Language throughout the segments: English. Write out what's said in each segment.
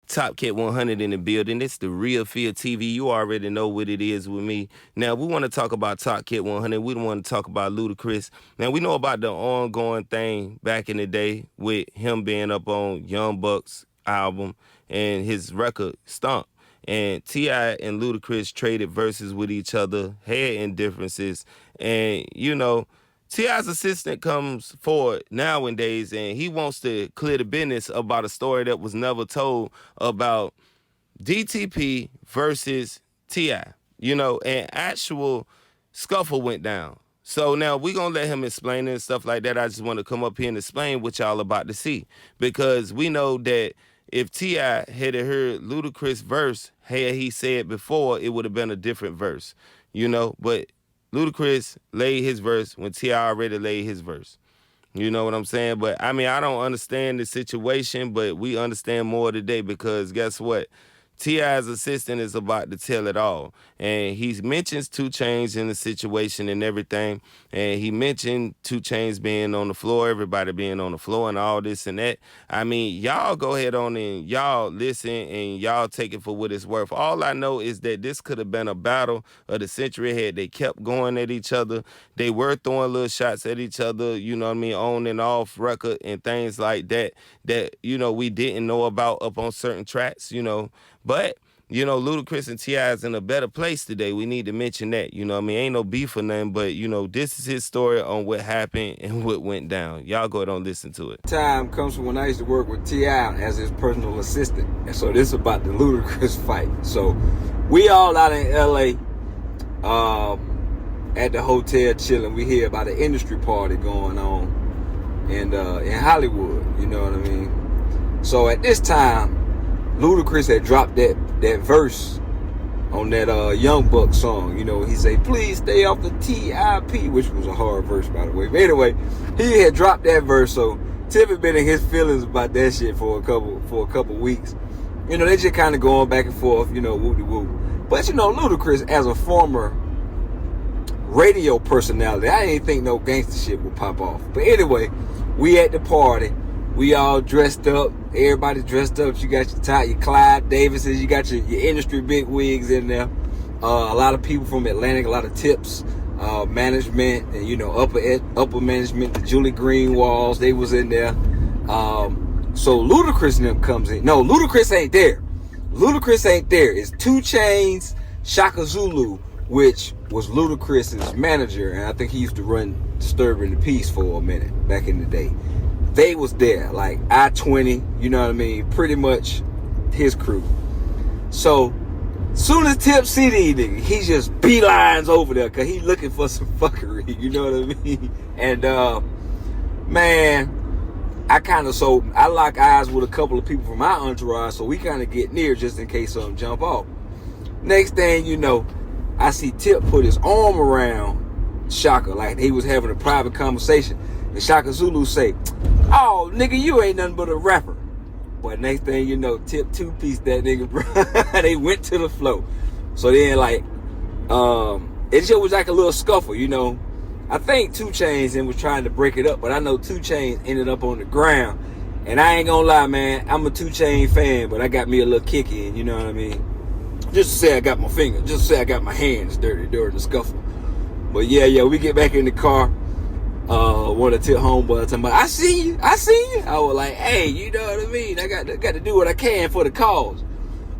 Top Cat 100 in the building. It's the Real Field TV. You already know what it is with me. Now, we want to talk about Top Cat 100. We don't want to talk about Ludacris. Now, we know about the ongoing thing back in the day with him being up on Young Buck's album and his record, Stomp. And T.I. and Ludacris traded verses with each other, had indifferences. And, you know, T.I.'s assistant comes forward nowadays and he wants to clear the business about a story that was never told about DTP versus T.I. You know, an actual scuffle went down. So now we're going to let him explain it and stuff like that. I just want to come up here and explain what y'all about to see. Because we know that if T.I. had heard Ludacris' verse, had he said before, it would have been a different verse. You know, but Ludacris laid his verse when T.I. already laid his verse. You know what I'm saying? But, I mean, I don't understand the situation, but we understand more today because guess what? T.I.'s assistant is about to tell it all. And he mentions 2 Chainz in the situation and everything. And he mentioned 2 Chainz being on the floor, everybody being on the floor and all this and that. I mean, y'all go ahead on and y'all listen and y'all take it for what it's worth. All I know is that this could have been a battle of the century had they kept going at each other. They were throwing little shots at each other, you know what I mean, on and off record and things like that, you know, we didn't know about up on certain tracks, you know. But, you know, Ludacris and T.I. is in a better place today. We need to mention that. You know what I mean? Ain't no beef or nothing, but, you know, this is his story on what happened and what went down. Y'all go ahead and listen to it. Time comes from when I used to work with T.I. as his personal assistant. And so this is about the Ludacris fight. So we all out in L.A. At the hotel chilling. We hear about an industry party going on in Hollywood. You know what I mean? So at this time, Ludacris had dropped that verse on that Young Buck song. You know, he say, "Please stay off the TIP," which was a hard verse, by the way. But anyway, he had dropped that verse, so Tip had been in his feelings about that shit for a couple weeks. You know, they just kind of going back and forth, you know, whoop-de-whoop. But, you know, Ludacris, as a former radio personality, I didn't think no gangster shit would pop off. But anyway, we at the party. We all dressed up. Everybody dressed up. You got your Clyde Davises. You got your industry big wigs in there. A lot of people from Atlantic. A lot of Tips, management, and you know upper management. The Julie Greenwalds. They was in there. So Ludacris and them comes in. No, Ludacris ain't there. Ludacris ain't there. It's 2 Chainz, Shaka Zulu, which was Ludacris's manager, and I think he used to run Disturbing the Peace for a minute back in the day. They was there, like I-20, you know what I mean? Pretty much his crew. So, soon as Tip see these niggas, he just beelines over there because he looking for some fuckery, you know what I mean? And, man, I lock eyes with a couple of people from my entourage, so we kind of get near just in case something jump off. Next thing you know, I see Tip put his arm around Shaka like he was having a private conversation. And Shaka Zulu say, "Oh, nigga, you ain't nothing but a rapper." But next thing you know, Tip 2-piece that nigga, bro. They went to the floor. So then, like, it just was like a little scuffle, you know. I think 2 Chainz and was trying to break it up, but I know 2 Chainz ended up on the ground. And I ain't gonna lie, man, I'm a 2 Chainz fan, but I got me a little kick in, you know what I mean? Just to say I got my finger, just to say I got my hands dirty during the scuffle. But yeah, we get back in the car. One of the Tip homeboys talking about, I see you. I was like, hey, you know what I mean? I got to do what I can for the cause.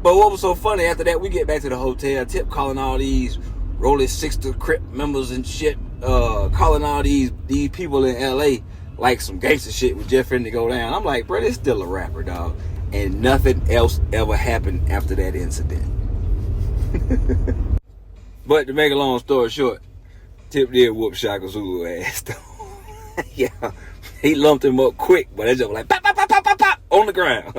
But what was so funny, after that, we get back to the hotel. Tip calling all these Rolling 60 Crip members and shit, calling all these people in L.A. like some gangster shit was just finna go down. I'm like, bro, this still a rapper, dog. And nothing else ever happened after that incident. But to make a long story short, Tip did whoop Shaka Zulu ass though. Yeah, he lumped him up quick, but it's just like pop, pop, pop, pop, pop, pop on the ground.